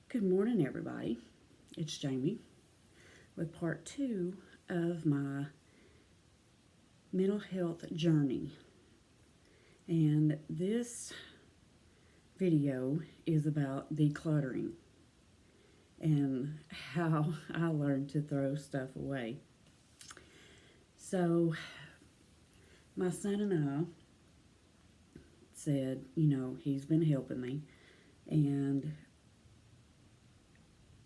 Good morning, everybody. It's Jamie with part two of my mental health journey. And this video is about decluttering and how I learned to throw stuff away. So, my son and I said, he's been helping me, and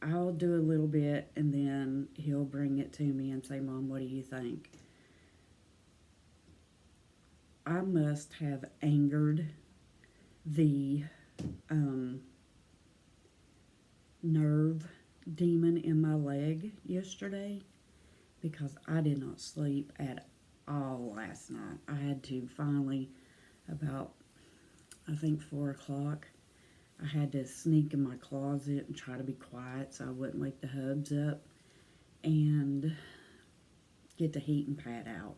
I'll do a little bit and then he'll bring it to me and say, Mom, what do you think? I must have angered the nerve demon in my leg yesterday because I did not sleep at all last night. I had to finally, about I think 4 o'clock, I had to sneak in my closet and try to be quiet so I wouldn't wake the hubs up and get the heat and pad out.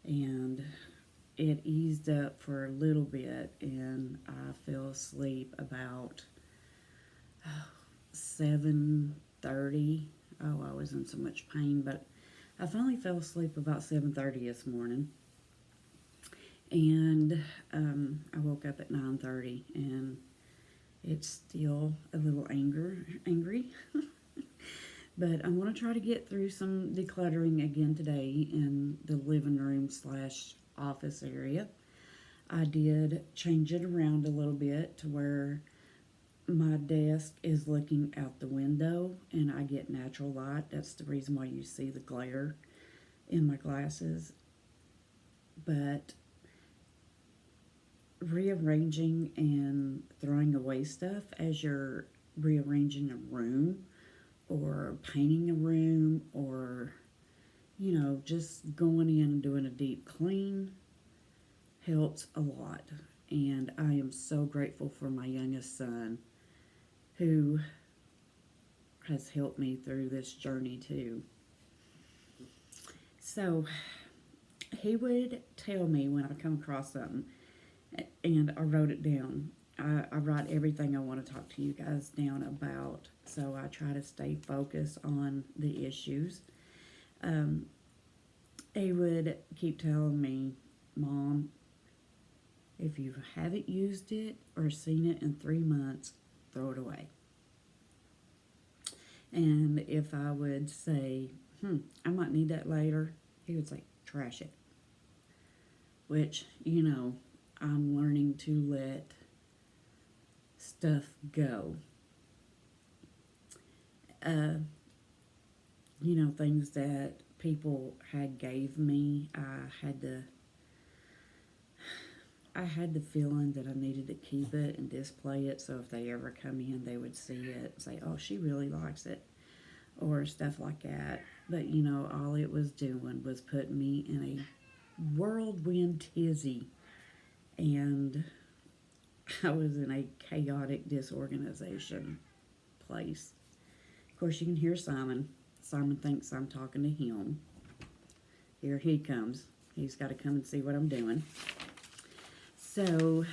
And it eased up for a little bit and I fell asleep about 7:30. Oh, I was in so much pain, but I finally fell asleep about 7:30 this morning. And I woke up at 9:30 and it's still a little angry. But I'm going to try to get through some decluttering again today in the living room slash office area. I did change it around a little bit to where my desk is looking out the window and I get natural light. That's the reason why you see the glare in my glasses. But rearranging and throwing away stuff as you're rearranging a room or painting a room or just going in and doing a deep clean helps a lot. And I am so grateful for my youngest son who has helped me through this journey too. So he would tell me when I come across something, and I wrote it down. I write everything I want to talk to you guys down about, so I try to stay focused on the issues. He would keep telling me, Mom, if you haven't used it or seen it in 3 months, throw it away. And if I would say, I might need that later, he would say, trash it. Which, I'm learning to let stuff go. Things that people had gave me, I had the feeling that I needed to keep it and display it so if they ever come in, they would see it and say, oh, she really likes it, or stuff like that. But, all it was doing was putting me in a whirlwind tizzy, and I was in a chaotic disorganization place. Of course, you can hear Simon. Simon thinks I'm talking to him. Here he comes. He's got to come and see what I'm doing. So,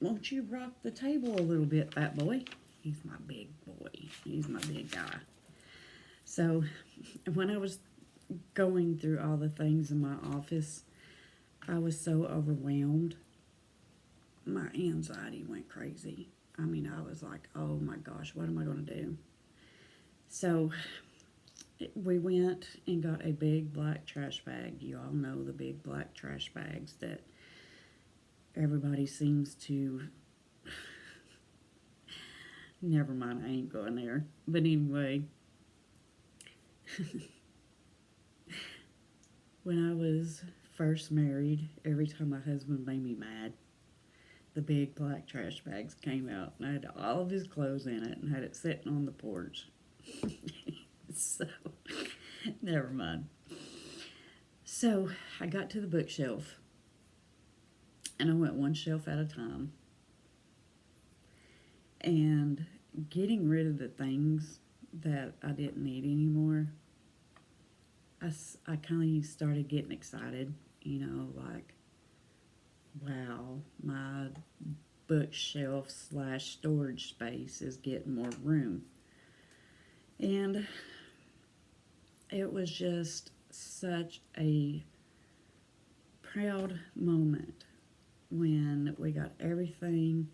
won't you rock the table a little bit, fat boy? He's my big boy. He's my big guy. So, when I was going through all the things in my office, I was so overwhelmed. My anxiety went crazy. I mean, I was like, oh my gosh, what am I going to do? So, we went and got a big black trash bag. You all know the big black trash bags that everybody seems to... Never mind, I ain't going there. But anyway, when I was first married, every time my husband made me mad, the big black trash bags came out, and I had all of his clothes in it and had it sitting on the porch. So, never mind. So, I got to the bookshelf, and I went one shelf at a time, and getting rid of the things that I didn't need anymore, I kind of started getting excited, like wow, my bookshelf slash storage space is getting more room. And it was just such a proud moment when we got everything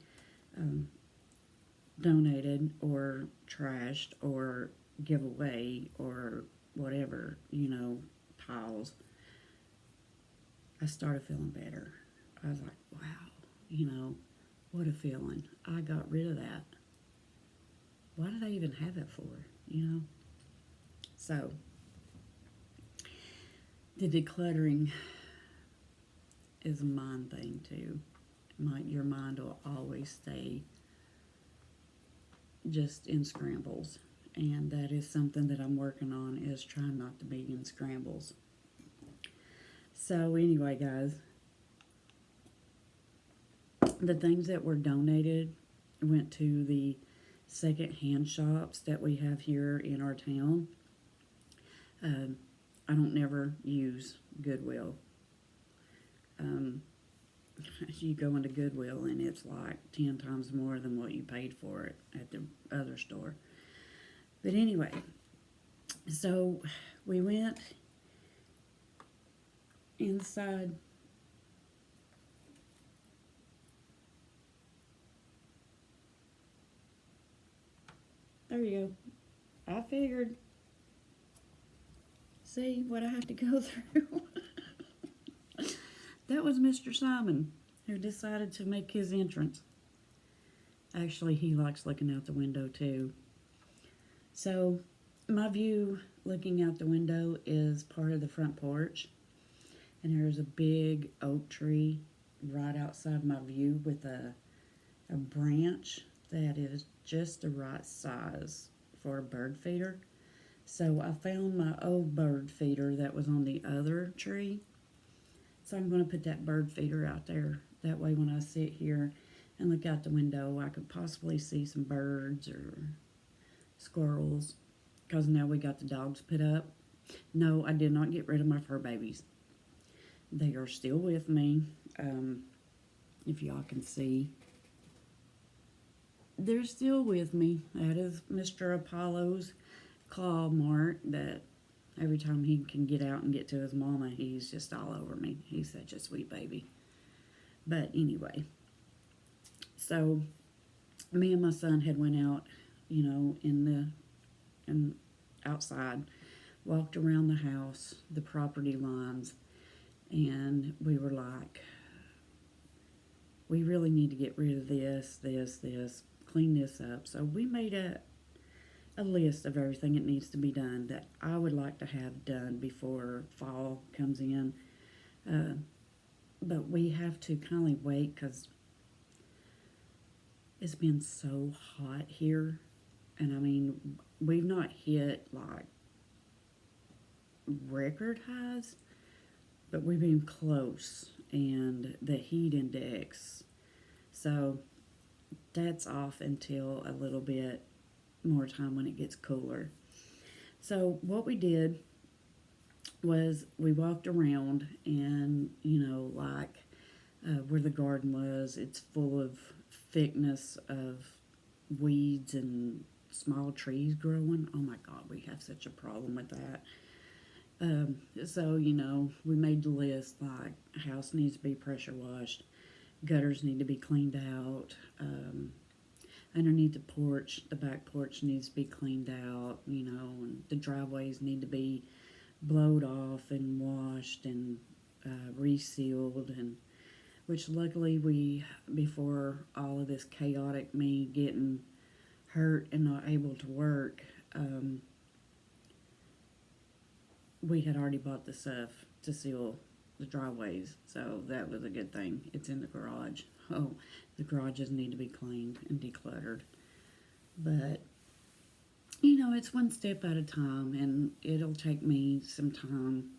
um, donated or trashed or give away or whatever, piles. I started feeling better. I was like, wow, what a feeling. I got rid of that. Why did I even have it for? So, the decluttering is a mind thing too. Your mind will always stay just in scrambles. And that is something that I'm working on, is trying not to be in scrambles. So anyway, guys, the things that were donated went to the second-hand shops that we have here in our town. I don't never use Goodwill. You go into Goodwill and it's like 10 times more than what you paid for it at the other store. But anyway, so we went inside. There you go. I figured. See what I have to go through. That was Mr. Simon, who decided to make his entrance. Actually, he likes looking out the window too. So, my view looking out the window is part of the front porch. And there's a big oak tree right outside my view with a branch that is just the right size for a bird feeder. So I found my old bird feeder that was on the other tree. So I'm going to put that bird feeder out there. That way when I sit here and look out the window, I could possibly see some birds or squirrels. Because now we got the dogs put up. No, I did not get rid of my fur babies. They are still with me. If y'all can see. They're still with me. That is Mr. Apollo's claw mark that every time he can get out and get to his mama, he's just all over me. He's such a sweet baby. But anyway, so me and my son had went out, and outside, walked around the house, the property lines, and we were like, we really need to get rid of this, clean this up. So we made a list of everything that needs to be done that I would like to have done before fall comes in. But we have to kind of wait because it's been so hot here. And I mean, we've not hit like record highs, but we've been close. And the heat index, so that's off until a little bit more time when it gets cooler. So what we did was we walked around and, where the garden was, it's full of thickness of weeds and small trees growing. Oh my God, we have such a problem with that. So, we made the list like house needs to be pressure washed, gutters need to be cleaned out, underneath the porch, the back porch needs to be cleaned out, and the driveways need to be blowed off and washed and resealed, and which luckily before all of this chaotic me getting hurt and not able to work, we had already bought the stuff to seal the driveways, so that was a good thing. It's in the garage. Oh, the garages need to be cleaned and decluttered. But, it's one step at a time, and it'll take me some time.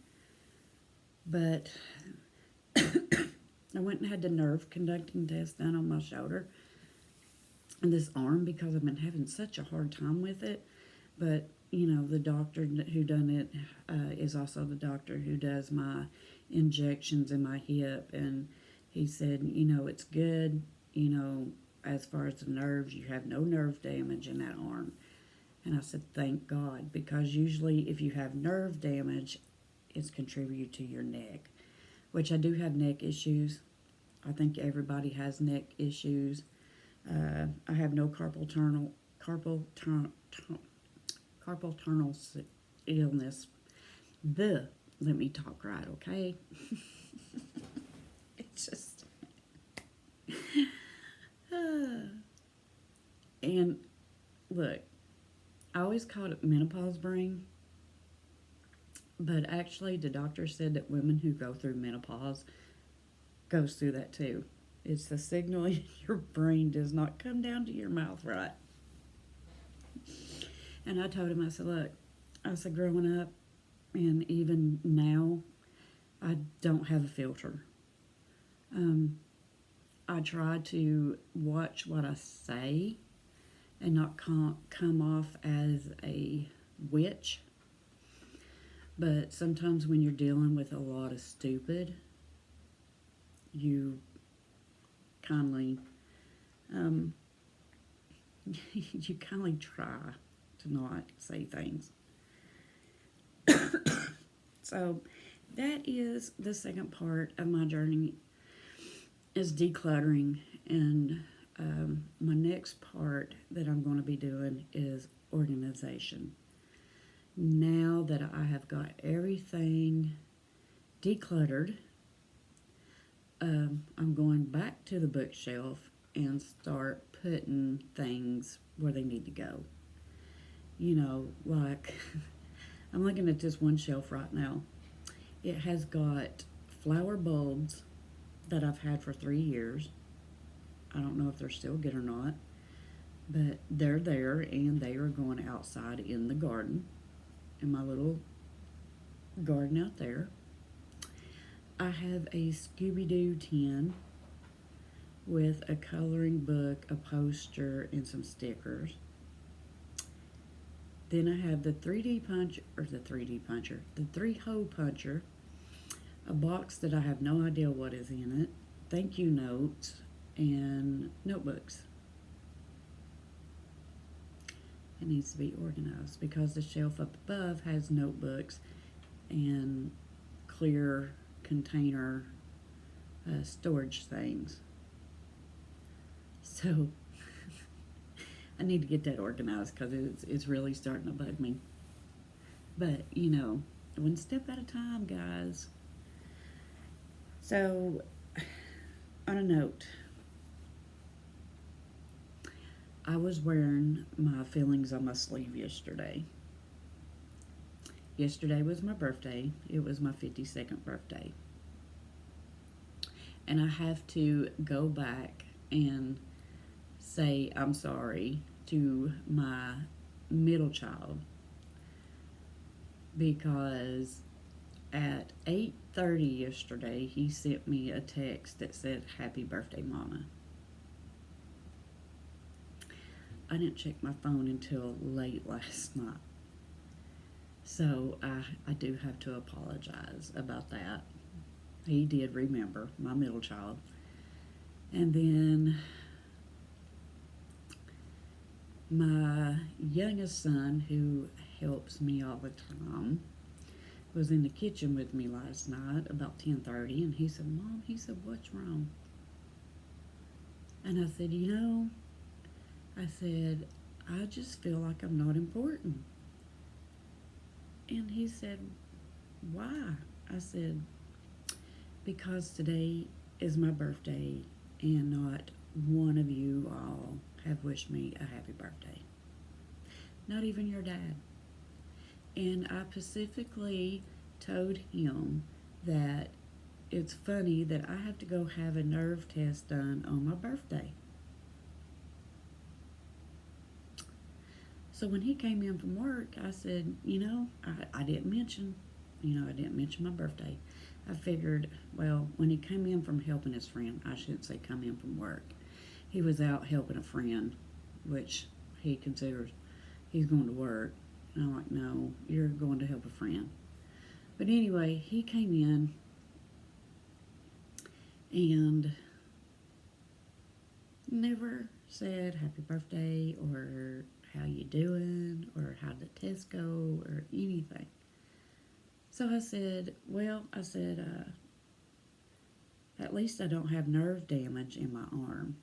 But I went and had the nerve conducting test done on my shoulder and this arm because I've been having such a hard time with it. But the doctor who done it is also the doctor who does my injections in my hip, and He said, you know, it's good, you know, as far as the nerves, you have no nerve damage in that arm. And I said, thank God, because usually if you have nerve damage, it's contributed to your neck, which I do have neck issues. I think everybody has neck issues. I have no carpal tunnel illness. Let me talk right, okay? It's just, and look, I always called it menopause brain, but actually the doctor said that women who go through menopause goes through that too. It's the signal in your brain does not come down to your mouth right. And I told him, I said, look, I said, growing up and even now, I don't have a filter. I try to watch what I say and not come off as a witch. But sometimes when you're dealing with a lot of stupid, you kindly you kindly try to not say things. So that is the second part of my journey, is decluttering. And my next part that I'm going to be doing is organization. Now that I have got everything decluttered, I'm going back to the bookshelf and start putting things where they need to go. You know, like I'm looking at this one shelf right now. It has got flower bulbs that I've had for 3 years. I don't know if they're still good or not, but they're there and they are going outside in the garden, in my little garden out there. I have a Scooby-Doo tin with a coloring book, a poster, and some stickers. Then I have the 3-hole puncher, a box that I have no idea what is in it, thank you notes, and notebooks. It needs to be organized because the shelf up above has notebooks and clear container storage things. So I need to get that organized because it's really starting to bug me. But, you know, one step at a time, guys. So, on a note, I was wearing my feelings on my sleeve yesterday. Yesterday was my birthday. It was my 52nd birthday. And I have to go back and say I'm sorry to my middle child, because at 8:30 yesterday he sent me a text that said, "Happy birthday, Mama." I didn't check my phone until late last night. So I do have to apologize about that. He did remember, my middle child. And then my youngest son, who helps me all the time, was in the kitchen with me last night about 10:30, and he said, "Mom," he said, "what's wrong?" And I said, I said, "I just feel like I'm not important." And he said, "Why?" I said, "Because today is my birthday and not one of you all have wished me a happy birthday. Not even your dad." And I specifically told him that it's funny that I have to go have a nerve test done on my birthday. So when he came in from work, I said, I didn't mention my birthday. I figured, well, when he came in from helping his friend, I shouldn't say come in from work. He was out helping a friend, which he considers he's going to work. And I'm like, no, you're going to help a friend. But anyway, he came in and never said happy birthday or how you doing or how did the test go or anything. So I said, at least I don't have nerve damage in my arm.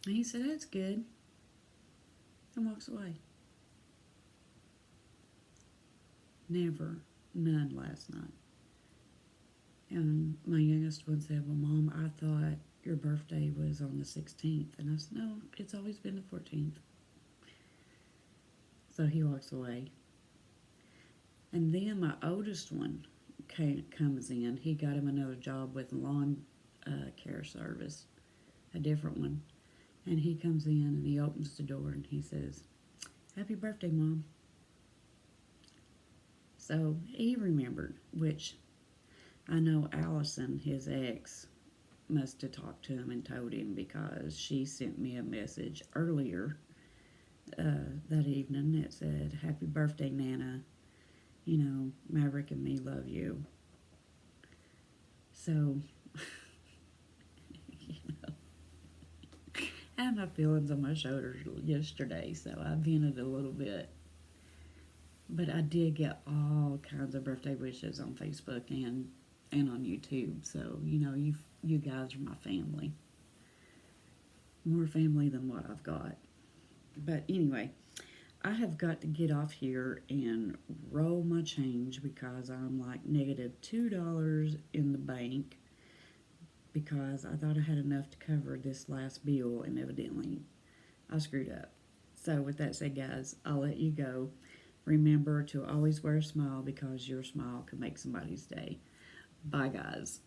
And he said, that's good, and walks away. Never, none last night. And my youngest one said, well, Mom, I thought your birthday was on the 16th. And I said, no, it's always been the 14th. So he walks away. And then my oldest one comes in. He got him another job with lawn care service, a different one. And he comes in and he opens the door and he says, happy birthday, Mom. So he remembered, which I know Allison, his ex, must have talked to him and told him, because she sent me a message earlier that evening that said, happy birthday, Nana. You know, Maverick and me love you. So, you know, I had my feelings on my shoulders yesterday, so I vented a little bit. But I did get all kinds of birthday wishes on Facebook and on YouTube. So, you know, you guys are my family. More family than what I've got. But anyway, I have got to get off here and roll my change because I'm like negative $2 in the bank, because I thought I had enough to cover this last bill, and evidently I screwed up. So with that said, guys, I'll let you go. Remember to always wear a smile, because your smile can make somebody's day. Bye, guys.